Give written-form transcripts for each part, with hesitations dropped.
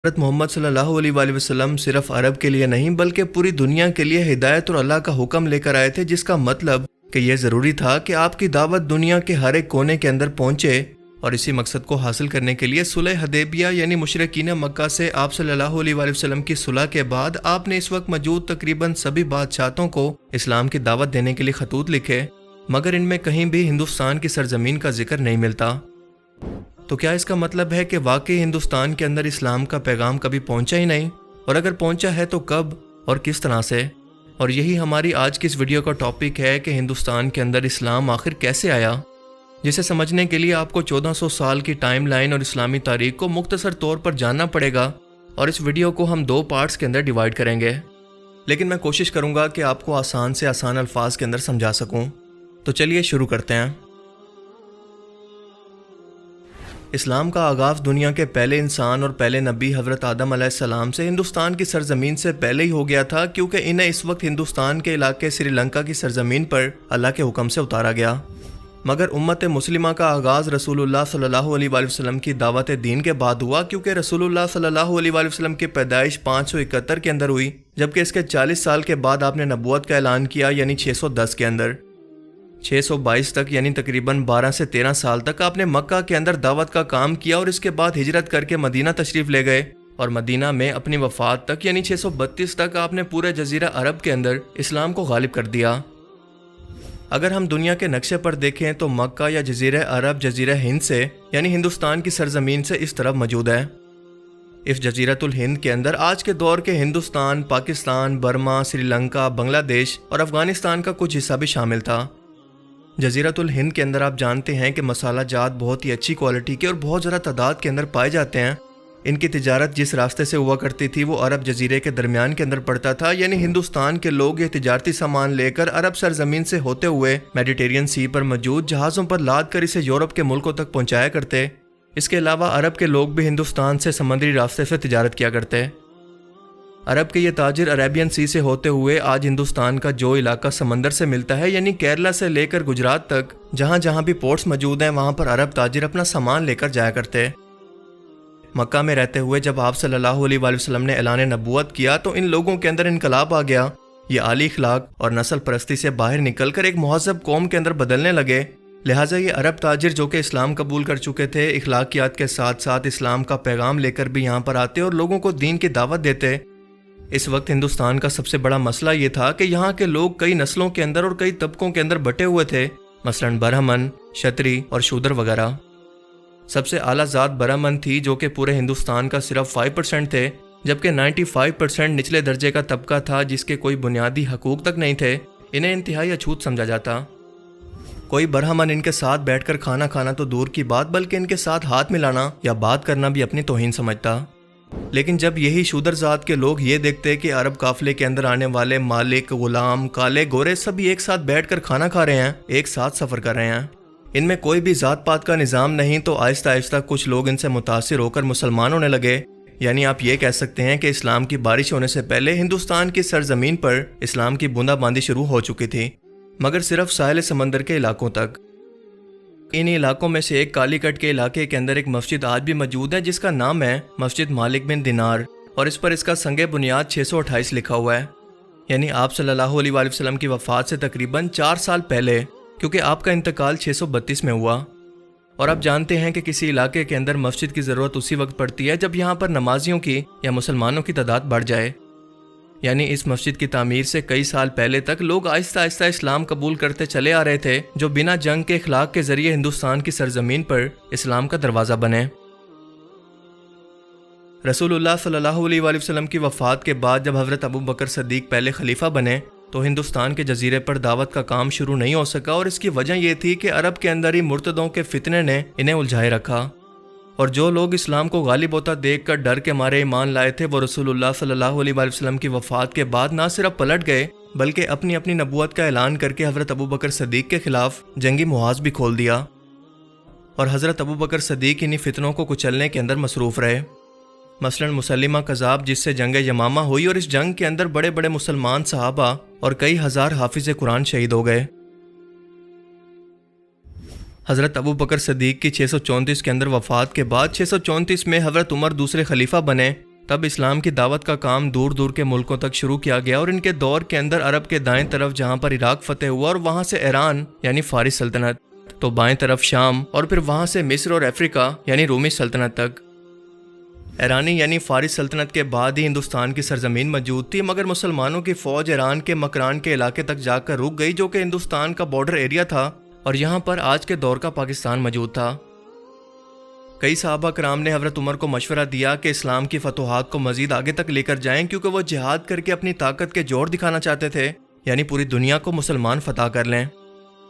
حضرت محمد صلی اللہ علیہ وآلہ وسلم صرف عرب کے لیے نہیں بلکہ پوری دنیا کے لیے ہدایت اور اللہ کا حکم لے کر آئے تھے، جس کا مطلب کہ یہ ضروری تھا کہ آپ کی دعوت دنیا کے ہر ایک کونے کے اندر پہنچے، اور اسی مقصد کو حاصل کرنے کے لیے صلح حدیبیہ یعنی مشرکین مکہ سے آپ صلی اللہ علیہ وآلہ وسلم کی صلح کے بعد آپ نے اس وقت موجود تقریباً سبھی بادشاہتوں کو اسلام کی دعوت دینے کے لیے خطوط لکھے، مگر ان میں کہیں بھی ہندوستان کی سرزمین کا ذکر نہیں ملتا۔ تو کیا اس کا مطلب ہے کہ واقعی ہندوستان کے اندر اسلام کا پیغام کبھی پہنچا ہی نہیں؟ اور اگر پہنچا ہے تو کب اور کس طرح سے؟ اور یہی ہماری آج کی اس ویڈیو کا ٹاپک ہے کہ ہندوستان کے اندر اسلام آخر کیسے آیا، جسے سمجھنے کے لیے آپ کو 1400 سال کی ٹائم لائن اور اسلامی تاریخ کو مختصر طور پر جاننا پڑے گا، اور اس ویڈیو کو ہم 2 پارٹس کے اندر ڈیوائیڈ کریں گے، لیکن میں کوشش کروں گا کہ آپ کو آسان سے آسان الفاظ کے اندر سمجھا سکوں۔ تو چلیے شروع کرتے ہیں۔ اسلام کا آغاز دنیا کے پہلے انسان اور پہلے نبی حضرت آدم علیہ السلام سے ہندوستان کی سرزمین سے پہلے ہی ہو گیا تھا، کیونکہ انہیں اس وقت ہندوستان کے علاقے سری لنکا کی سرزمین پر اللہ کے حکم سے اتارا گیا، مگر امت مسلمہ کا آغاز رسول اللہ صلی اللہ علیہ وآلہ وسلم کی دعوت دین کے بعد ہوا، کیونکہ رسول اللہ صلی اللہ علیہ وآلہ وسلم کی پیدائش 571 کے اندر ہوئی، جبکہ اس کے 40 سال کے بعد آپ نے نبوت کا اعلان کیا، یعنی 610 کے اندر۔ 622 تک یعنی تقریباً 12 سے 13 سال تک آپ نے مکہ کے اندر دعوت کا کام کیا، اور اس کے بعد ہجرت کر کے مدینہ تشریف لے گئے، اور مدینہ میں اپنی وفات تک یعنی 632 تک آپ نے پورے جزیرہ عرب کے اندر اسلام کو غالب کر دیا۔ اگر ہم دنیا کے نقشے پر دیکھیں تو مکہ یا جزیرہ عرب جزیرہ ہند سے یعنی ہندوستان کی سرزمین سے اس طرف موجود ہے۔ اس جزیرۃ الہند کے اندر آج کے دور کے ہندوستان، پاکستان، برما، سری لنکا، بنگلہ دیش اور افغانستان کا کچھ حصہ بھی شامل تھا۔ جزیرۃ الہند کے اندر آپ جانتے ہیں کہ مسالہ جات بہت ہی اچھی کوالٹی کے اور بہت زیادہ تعداد کے اندر پائے جاتے ہیں۔ ان کی تجارت جس راستے سے ہوا کرتی تھی وہ عرب جزیرے کے درمیان کے اندر پڑتا تھا، یعنی ہندوستان کے لوگ یہ تجارتی سامان لے کر عرب سرزمین سے ہوتے ہوئے میڈیٹرین سی پر موجود جہازوں پر لاد کر اسے یورپ کے ملکوں تک پہنچایا کرتے۔ اس کے علاوہ عرب کے لوگ بھی ہندوستان سے سمندری راستے سے تجارت کیا کرتے۔ عرب کے یہ تاجر عربین سی سے ہوتے ہوئے آج ہندوستان کا جو علاقہ سمندر سے ملتا ہے، یعنی کیرلا سے لے کر گجرات تک، جہاں جہاں بھی پورٹس موجود ہیں وہاں پر عرب تاجر اپنا سامان لے کر جایا کرتے۔ مکہ میں رہتے ہوئے جب آپ صلی اللہ علیہ وآلہ وسلم نے اعلان نبوت کیا تو ان لوگوں کے اندر انقلاب آ گیا۔ یہ اعلی اخلاق اور نسل پرستی سے باہر نکل کر ایک مہذب قوم کے اندر بدلنے لگے، لہٰذا یہ عرب تاجر جو کہ اسلام قبول کر چکے تھے، اخلاقیات کے ساتھ ساتھ اسلام کا پیغام لے کر بھی یہاں پر آتے اور لوگوں کو دین کی دعوت دیتے۔ اس وقت ہندوستان کا سب سے بڑا مسئلہ یہ تھا کہ یہاں کے لوگ کئی نسلوں کے اندر اور کئی طبقوں کے اندر بٹے ہوئے تھے، مثلاً برہمن، شتری اور شودر وغیرہ۔ سب سے اعلیٰ ذات برہمن تھی جو کہ پورے ہندوستان کا صرف 5% تھے، جبکہ 95% نچلے درجے کا طبقہ تھا جس کے کوئی بنیادی حقوق تک نہیں تھے۔ انہیں انتہائی اچھوت سمجھا جاتا۔ کوئی برہمن ان کے ساتھ بیٹھ کر کھانا کھانا تو دور کی بات، بلکہ ان کے ساتھ ہاتھ ملانا یا بات کرنا بھی اپنی توہین سمجھتا۔ لیکن جب یہی شودر ذات کے لوگ یہ دیکھتے کہ عرب قافلے کے اندر آنے والے مالک، غلام، کالے، گورے سبھی ایک ساتھ بیٹھ کر کھانا کھا رہے ہیں، ایک ساتھ سفر کر رہے ہیں، ان میں کوئی بھی ذات پات کا نظام نہیں، تو آہستہ آہستہ کچھ لوگ ان سے متاثر ہو کر مسلمان ہونے لگے۔ یعنی آپ یہ کہہ سکتے ہیں کہ اسلام کی بارش ہونے سے پہلے ہندوستان کی سرزمین پر اسلام کی بوندا باندی شروع ہو چکی تھی، مگر صرف ساحل سمندر کے علاقوں تک۔ ان علاقوں میں سے ایک کالی کٹ کے علاقے کے اندر ایک مسجد آج بھی موجود ہے جس کا نام ہے مسجد مالک بن دینار، اور اس پر اس کا سنگ بنیاد 628 لکھا ہوا ہے، یعنی آپ صلی اللہ علیہ وآلہ وسلم کی وفات سے تقریباً 4 سال پہلے، کیونکہ آپ کا انتقال 632 میں ہوا۔ اور آپ جانتے ہیں کہ کسی علاقے کے اندر مسجد کی ضرورت اسی وقت پڑتی ہے جب یہاں پر نمازیوں کی یا مسلمانوں کی تعداد بڑھ جائے، یعنی اس مسجد کی تعمیر سے کئی سال پہلے تک لوگ آہستہ آہستہ اسلام قبول کرتے چلے آ رہے تھے، جو بنا جنگ کے اخلاق کے ذریعے ہندوستان کی سرزمین پر اسلام کا دروازہ بنے۔ رسول اللہ صلی اللہ علیہ وآلہ وسلم کی وفات کے بعد جب حضرت ابو بکر صدیق پہلے خلیفہ بنے تو ہندوستان کے جزیرے پر دعوت کا کام شروع نہیں ہو سکا، اور اس کی وجہ یہ تھی کہ عرب کے اندر ہی مرتدوں کے فتنے نے انہیں الجھائے رکھا، اور جو لوگ اسلام کو غالب ہوتا دیکھ کر ڈر کے مارے ایمان لائے تھے وہ رسول اللہ صلی اللہ علیہ وآلہ وسلم کی وفات کے بعد نہ صرف پلٹ گئے بلکہ اپنی اپنی نبوت کا اعلان کر کے حضرت ابو بکر صدیق کے خلاف جنگی محاذ بھی کھول دیا، اور حضرت ابو بکر صدیق انہی فتنوں کو کچلنے کے اندر مصروف رہے۔ مثلاً مسلمہ کذاب جس سے جنگ یمامہ ہوئی، اور اس جنگ کے اندر بڑے بڑے مسلمان صحابہ اور کئی ہزار حافظ قرآن شہید ہو گئے۔ حضرت ابو بکر صدیق کی 634 کے اندر وفات کے بعد 634 میں حضرت عمر دوسرے خلیفہ بنے، تب اسلام کی دعوت کا کام دور دور کے ملکوں تک شروع کیا گیا اور ان کے دور کے اندر عرب کے دائیں طرف جہاں پر عراق فتح ہوا اور وہاں سے ایران یعنی فارس سلطنت، تو بائیں طرف شام اور پھر وہاں سے مصر اور افریقہ یعنی رومی سلطنت تک۔ ایرانی یعنی فارس سلطنت کے بعد ہی ہندوستان کی سرزمین موجود تھی، مگر مسلمانوں کی فوج ایران کے مکران کے علاقے تک جا کر رک گئی جو کہ ہندوستان کا بارڈر ایریا تھا اور یہاں پر آج کے دور کا پاکستان موجود تھا۔ کئی صحابہ کرام نے حضرت عمر کو مشورہ دیا کہ اسلام کی فتوحات کو مزید آگے تک لے کر جائیں، کیونکہ وہ جہاد کر کے اپنی طاقت کے جوڑ دکھانا چاہتے تھے، یعنی پوری دنیا کو مسلمان فتح کر لیں۔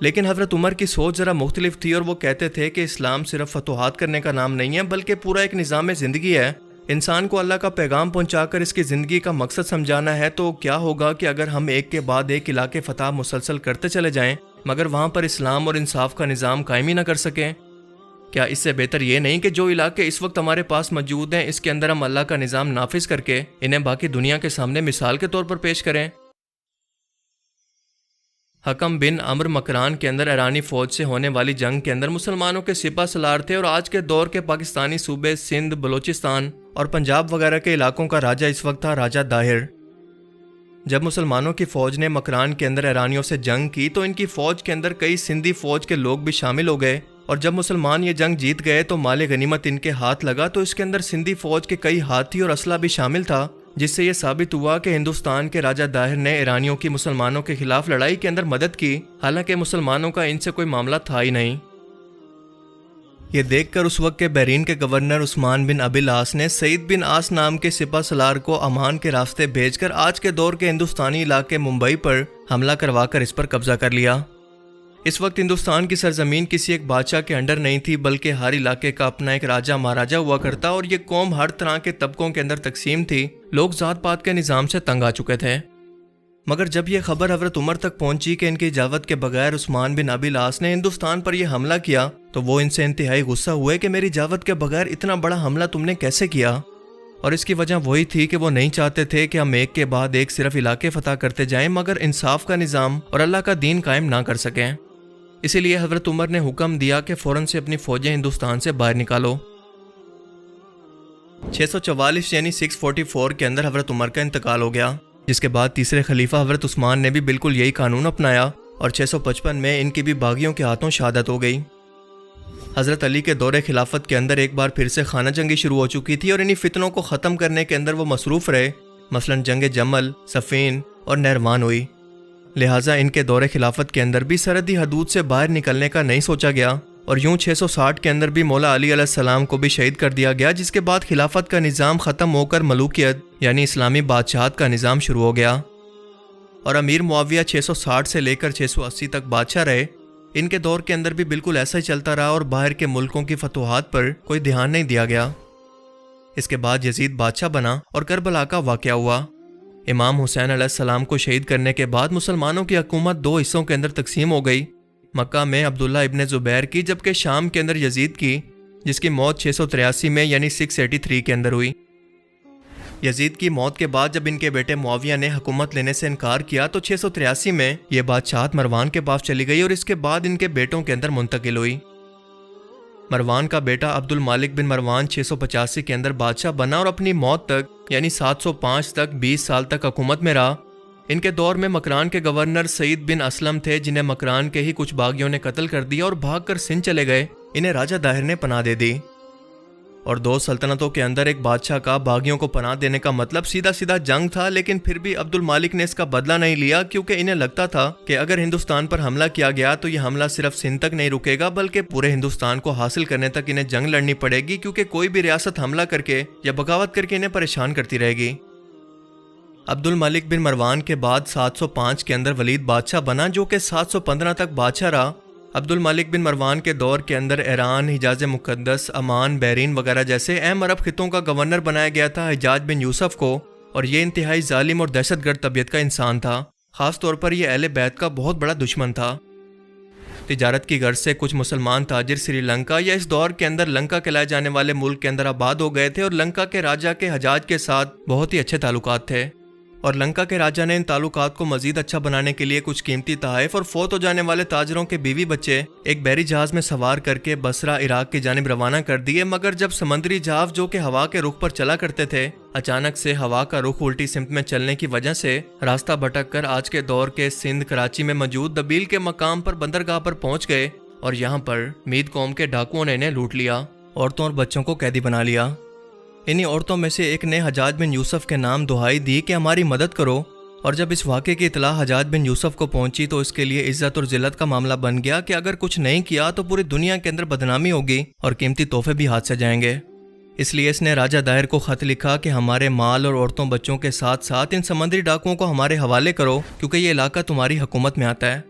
لیکن حضرت عمر کی سوچ ذرا مختلف تھی اور وہ کہتے تھے کہ اسلام صرف فتوحات کرنے کا نام نہیں ہے بلکہ پورا ایک نظام زندگی ہے۔ انسان کو اللہ کا پیغام پہنچا کر اس کی زندگی کا مقصد سمجھانا ہے، تو کیا ہوگا کہ اگر ہم ایک کے بعد ایک علاقے فتح مسلسل کرتے چلے جائیں مگر وہاں پر اسلام اور انصاف کا نظام قائم ہی نہ کر سکیں؟ کیا اس سے بہتر یہ نہیں کہ جو علاقے اس وقت ہمارے پاس موجود ہیں اس کے اندر ہم اللہ کا نظام نافذ کر کے انہیں باقی دنیا کے سامنے مثال کے طور پر پیش کریں؟ حکم بن عمرو مکران کے اندر ایرانی فوج سے ہونے والی جنگ کے اندر مسلمانوں کے سپہ سالار تھے اور آج کے دور کے پاکستانی صوبے سندھ، بلوچستان اور پنجاب وغیرہ کے علاقوں کا راجہ اس وقت تھا راجہ داہر۔ جب مسلمانوں کی فوج نے مکران کے اندر ایرانیوں سے جنگ کی تو ان کی فوج کے اندر کئی سندھی فوج کے لوگ بھی شامل ہو گئے، اور جب مسلمان یہ جنگ جیت گئے تو مال غنیمت ان کے ہاتھ لگا تو اس کے اندر سندھی فوج کے کئی ہاتھی اور اسلحہ بھی شامل تھا، جس سے یہ ثابت ہوا کہ ہندوستان کے راجہ داہر نے ایرانیوں کی مسلمانوں کے خلاف لڑائی کے اندر مدد کی، حالانکہ مسلمانوں کا ان سے کوئی معاملہ تھا ہی نہیں۔ یہ دیکھ کر اس وقت کے بحرین کے گورنر عثمان بن ابی العاص نے سعید بن عاص نام کے سپہ سالار کو امان کے راستے بھیج کر آج کے دور کے ہندوستانی علاقے ممبئی پر حملہ کروا کر اس پر قبضہ کر لیا۔ اس وقت ہندوستان کی سرزمین کسی ایک بادشاہ کے انڈر نہیں تھی بلکہ ہر علاقے کا اپنا ایک راجہ مہاراجہ ہوا کرتا، اور یہ قوم ہر طرح کے طبقوں کے اندر تقسیم تھی، لوگ ذات پات کے نظام سے تنگ آ چکے تھے۔ مگر جب یہ خبر حضرت عمر تک پہنچی کہ ان کی اجازت کے بغیر عثمان بن ابی العاص نے ہندوستان پر یہ حملہ کیا تو وہ ان سے انتہائی غصہ ہوئے کہ میری اجازت کے بغیر اتنا بڑا حملہ تم نے کیسے کیا؟ اور اس کی وجہ وہی تھی کہ وہ نہیں چاہتے تھے کہ ہم ایک کے بعد ایک صرف علاقے فتح کرتے جائیں مگر انصاف کا نظام اور اللہ کا دین قائم نہ کر سکیں۔ اسی لیے حضرت عمر نے حکم دیا کہ فوراً سے اپنی فوجیں ہندوستان سے باہر نکالو۔ 644 یعنی 644 کے اندر حضرت عمر کا انتقال ہو گیا، جس کے بعد تیسرے خلیفہ حضرت عثمان نے بھی بالکل یہی قانون اپنایا اور 655 میں ان کی بھی باغیوں کے ہاتھوں شہادت ہو گئی۔ حضرت علی کے دور خلافت کے اندر ایک بار پھر سے خانہ جنگی شروع ہو چکی تھی اور انہی فتنوں کو ختم کرنے کے اندر وہ مصروف رہے، مثلا جنگ جمل، صفین اور نہروان ہوئی۔ لہٰذا ان کے دور خلافت کے اندر بھی سرحدی حدود سے باہر نکلنے کا نہیں سوچا گیا، اور یوں 660 کے اندر بھی مولا علی علیہ السلام کو بھی شہید کر دیا گیا، جس کے بعد خلافت کا نظام ختم ہو کر ملوکیت یعنی اسلامی بادشاہت کا نظام شروع ہو گیا، اور امیر معاویہ 660 سے لے کر 680 تک بادشاہ رہے۔ ان کے دور کے اندر بھی بالکل ایسا ہی چلتا رہا اور باہر کے ملکوں کی فتوحات پر کوئی دھیان نہیں دیا گیا۔ اس کے بعد یزید بادشاہ بنا اور کربلا کا واقعہ ہوا۔ امام حسین علیہ السلام کو شہید کرنے کے بعد مسلمانوں کی حکومت دو حصوں کے اندر تقسیم ہو گئی، مکہ میں عبداللہ ابن زبیر کی، جبکہ شام کے اندر یزید کی، جس کی موت 683 میں یعنی 683 کے اندر ہوئی۔ یزید کی موت کے بعد جب ان کے بیٹے معاویہ نے حکومت لینے سے انکار کیا تو 683 میں یہ بادشاہت مروان کے پاس چلی گئی اور اس کے بعد ان کے بیٹوں کے اندر منتقل ہوئی۔ مروان کا بیٹا عبد المالک بن مروان 685 کے اندر بادشاہ بنا اور اپنی موت تک یعنی 705 تک 20 سال تک حکومت میں رہا۔ ان کے دور میں مکران کے گورنر سعید بن اسلم تھے، جنہیں مکران کے ہی کچھ باغیوں نے قتل کر دیا اور بھاگ کر سندھ چلے گئے۔ انہیں راجہ داہر نے پناہ دے دی، اور دو سلطنتوں کے اندر ایک بادشاہ کا باغیوں کو پناہ دینے کا مطلب سیدھا سیدھا جنگ تھا، لیکن پھر بھی عبد المالک نے اس کا بدلہ نہیں لیا، کیونکہ انہیں لگتا تھا کہ اگر ہندوستان پر حملہ کیا گیا تو یہ حملہ صرف سندھ تک نہیں رکے گا بلکہ پورے ہندوستان کو حاصل کرنے تک انہیں جنگ لڑنی پڑے گی، کیونکہ کوئی بھی ریاست حملہ کر کے یا بغاوت کر کے انہیں پریشان کرتی رہے گی۔ عبد الملک بن مروان کے بعد 705 کے اندر ولید بادشاہ بنا، جو کہ 715 تک بادشاہ رہا۔ عبد الملک بن مروان کے دور کے اندر ایران، حجاز مقدس، عمان، بحرین وغیرہ جیسے اہم عرب خطوں کا گورنر بنایا گیا تھا حجاج بن یوسف کو، اور یہ انتہائی ظالم اور دہشت گرد طبیعت کا انسان تھا۔ خاص طور پر یہ اہل بیت کا بہت بڑا دشمن تھا۔ تجارت کی غرض سے کچھ مسلمان تاجر سری لنکا یا اس دور کے اندر لنکا کہلائے جانے والے ملک کے اندر آباد ہو گئے تھے، اور لنکا کے راجہ کے حجاج کے ساتھ بہت ہی اچھے تعلقات تھے، اور لنکا کے راجا نے ان تعلقات کو مزید اچھا بنانے کے لیے کچھ قیمتی تحائف اور فوت ہو جانے والے تاجروں کے بیوی بچے ایک بحری جہاز میں سوار کر کے بصرہ عراق کی جانب روانہ کر دیے، مگر جب سمندری جہاز جو کہ ہوا کے رخ پر چلا کرتے تھے اچانک سے ہوا کا رخ الٹی سمت میں چلنے کی وجہ سے راستہ بھٹک کر آج کے دور کے سندھ کراچی میں موجود دبیل کے مقام پر بندرگاہ پر پہنچ گئے، اور یہاں پر مید قوم کے ڈاکوؤں نے انہیں لوٹ لیا، عورتوں اور بچوں کو قیدی بنا لیا۔ انہی عورتوں میں سے ایک نے حجاج بن یوسف کے نام دہائی دی کہ ہماری مدد کرو، اور جب اس واقعے کی اطلاع حجاج بن یوسف کو پہنچی تو اس کے لیے عزت اور ذلت کا معاملہ بن گیا کہ اگر کچھ نہیں کیا تو پوری دنیا کے اندر بدنامی ہوگی اور قیمتی تحفے بھی ہاتھ سے جائیں گے۔ اس لیے اس نے راجہ داہر کو خط لکھا کہ ہمارے مال اور عورتوں بچوں کے ساتھ ساتھ ان سمندری ڈاکوؤں کو ہمارے حوالے کرو کیونکہ یہ علاقہ تمہاری حکومت میں آتا ہے۔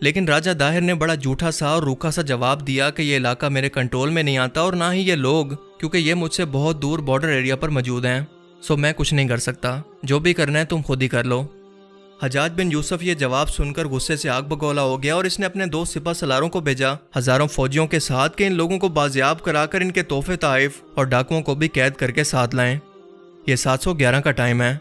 لیکن راجہ داہر نے بڑا جھوٹا سا اور روکھا سا جواب دیا کہ یہ علاقہ میرے کنٹرول میں نہیں آتا اور نہ ہی یہ لوگ، کیونکہ یہ مجھ سے بہت دور بارڈر ایریا پر موجود ہیں، سو میں کچھ نہیں کر سکتا، جو بھی کرنا ہے تم خود ہی کر لو۔ حجاج بن یوسف یہ جواب سن کر غصے سے آگ بگولا ہو گیا اور اس نے اپنے 2 سپہ سالاروں کو بھیجا ہزاروں فوجیوں کے ساتھ کہ ان لوگوں کو بازیاب کرا کر ان کے تحفے تحائف اور ڈاکوؤں کو بھی قید کر کے ساتھ لائیں۔ یہ 711 کا ٹائم ہے۔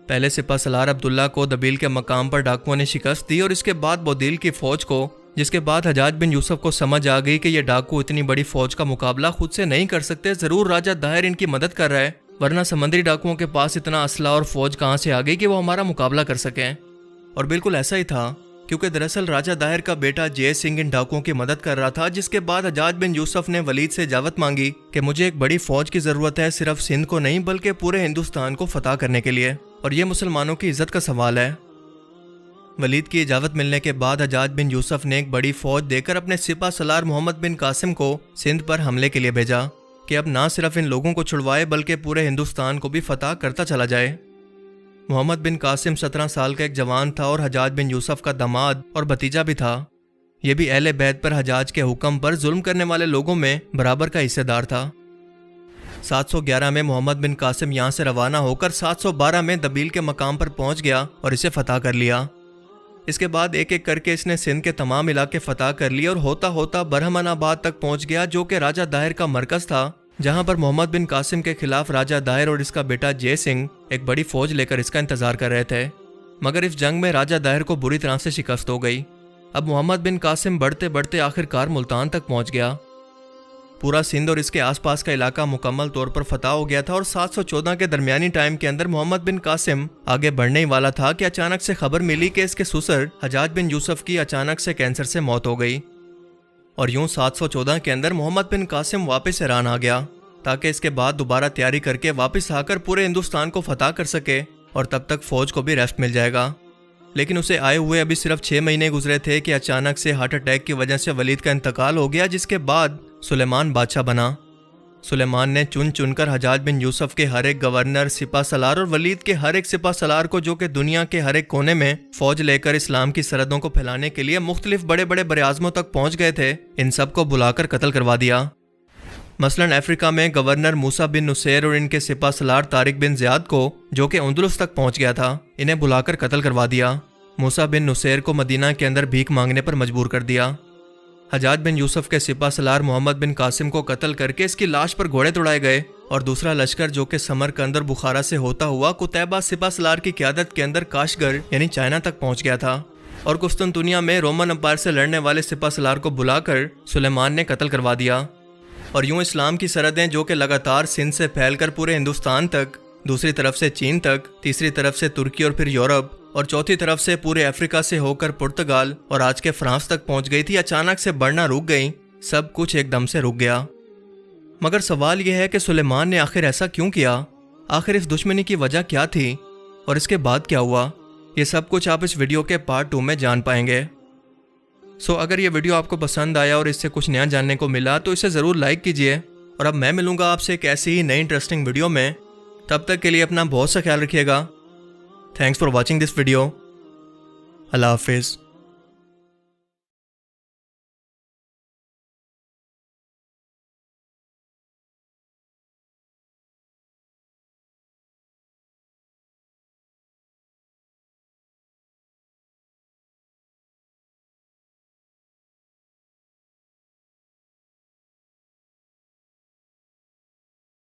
پہلے سپہ سالار عبداللہ کو دبیل کے مقام پر ڈاکوؤں نے شکست دی اور اس کے بعد بودیل کی فوج کو، جس کے بعد حجاج بن یوسف کو سمجھ آ گئی کہ یہ ڈاکو اتنی بڑی فوج کا مقابلہ خود سے نہیں کر سکتے، ضرور راجہ داہر ان کی مدد کر رہا ہے، ورنہ سمندری ڈاکوؤں کے پاس اتنا اسلحہ اور فوج کہاں سے آ گئی کہ وہ ہمارا مقابلہ کر سکیں۔ اور بالکل ایسا ہی تھا، کیونکہ دراصل راجہ داہر کا بیٹا جے سنگھ ان ڈاکوؤں کی مدد کر رہا تھا، جس کے بعد حجاج بن یوسف نے ولید سے اجازت مانگی کہ مجھے ایک بڑی فوج کی ضرورت ہے، صرف سندھ کو نہیں بلکہ پورے ہندوستان کو فتح کرنے کے لیے، اور یہ مسلمانوں کی عزت کا سوال ہے۔ ولید کی اجازت ملنے کے بعد حجاج بن یوسف نے ایک بڑی فوج دے کر اپنے سپہ سالار محمد بن قاسم کو سندھ پر حملے کے لیے بھیجا کہ اب نہ صرف ان لوگوں کو چھڑوائے بلکہ پورے ہندوستان کو بھی فتح کرتا چلا جائے۔ محمد بن قاسم 17 سال کا ایک جوان تھا اور حجاج بن یوسف کا داماد اور بھتیجا بھی تھا۔ یہ بھی اہل بیت پر حجاج کے حکم پر ظلم کرنے والے لوگوں میں برابر کا حصے دار تھا۔ 711 میں محمد بن قاسم یہاں سے روانہ ہو کر 712 میں دبیل کے مقام پر پہنچ گیا اور اسے فتح کر لیا۔ اس کے بعد ایک ایک کر کے اس نے سندھ کے تمام علاقے فتح کر لیے اور ہوتا ہوتا برہمن آباد تک پہنچ گیا، جو کہ راجہ داہر کا مرکز تھا، جہاں پر محمد بن قاسم کے خلاف راجہ داہر اور اس کا بیٹا جے سنگھ ایک بڑی فوج لے کر اس کا انتظار کر رہے تھے، مگر اس جنگ میں راجہ داہر کو بری طرح سے شکست ہو گئی۔ اب محمد بن قاسم بڑھتے بڑھتے آخر کار ملتان تک پہنچ گیا۔ پورا سندھ اور اس کے آس پاس کا علاقہ مکمل طور پر فتح ہو گیا تھا اور 714 کے درمیانی ٹائم کے اندر محمد بن قاسم آگے بڑھنے ہی والا تھا کہ اچانک سے خبر ملی کہ اس کے سسر حجاج بن یوسف کی اچانک سے کینسر سے موت ہو گئی، اور یوں 714 کے اندر محمد بن قاسم واپس ایران آ گیا تاکہ اس کے بعد دوبارہ تیاری کر کے واپس آ کر پورے ہندوستان کو فتح کر سکے، اور تب تک فوج کو بھی ریسٹ مل جائے گا۔ لیکن اسے آئے ہوئے ابھی صرف 6 مہینے گزرے تھے کہ اچانک سے ہارٹ اٹیک کی وجہ سے ولید کا انتقال ہو گیا، جس کے بعد سلیمان بادشاہ بنا۔ سلیمان نے چن چن کر حجاج بن یوسف کے ہر ایک گورنر، سپہ سالار اور ولید کے ہر ایک سپہ سالار کو، جو کہ دنیا کے ہر ایک کونے میں فوج لے کر اسلام کی سرحدوں کو پھیلانے کے لیے مختلف بڑے بڑے براعظموں تک پہنچ گئے تھے، ان سب کو بلا کر قتل کروا دیا۔ مثلاً افریقہ میں گورنر موسیٰ بن نصیر اور ان کے سپہ سالار طارق بن زیاد کو، جو کہ اندلس تک پہنچ گیا تھا، انہیں بلا کر قتل کروا دیا۔ موسیٰ بن نصیر کو مدینہ کے اندر بھیک مانگنے پر مجبور کر دیا۔ حجاج بن یوسف کے سپہ سالار محمد بن قاسم کو قتل کر کے اس کی لاش پر گھوڑے توڑائے گئے، اور دوسرا لشکر جو کہ سمرقند اور بخارا سے ہوتا ہوا قتیبہ سپہ سالار کی قیادت کے اندر کاشگر یعنی چائنا تک پہنچ گیا تھا، اور قسطنطنیہ میں رومن امپائر سے لڑنے والے سپہ سالار کو بلا کر سلیمان نے قتل کروا دیا۔ اور یوں اسلام کی سرحدیں جو کہ لگاتار سندھ سے پھیل کر پورے ہندوستان تک، دوسری طرف سے چین تک، تیسری طرف سے ترکی اور پھر یورپ، اور چوتھی طرف سے پورے افریقہ سے ہو کر پرتگال اور آج کے فرانس تک پہنچ گئی تھی، اچانک سے بڑھنا رک گئی، سب کچھ ایک دم سے رک گیا۔ مگر سوال یہ ہے کہ سلیمان نے آخر ایسا کیوں کیا؟ آخر اس دشمنی کی وجہ کیا تھی اور اس کے بعد کیا ہوا؟ یہ سب کچھ آپ اس ویڈیو کے پارٹ 2 میں جان پائیں گے۔ اگر یہ ویڈیو آپ کو پسند آیا اور اس سے کچھ نیا جاننے کو ملا تو اسے ضرور لائک کیجئے، اور اب میں ملوں گا آپ سے ایک ایسی ہی نئی انٹرسٹنگ ویڈیو میں۔ تب تک کے لیے اپنا بہت سا خیال رکھیے گا۔ Thanks for watching this video. اللہ حافظ۔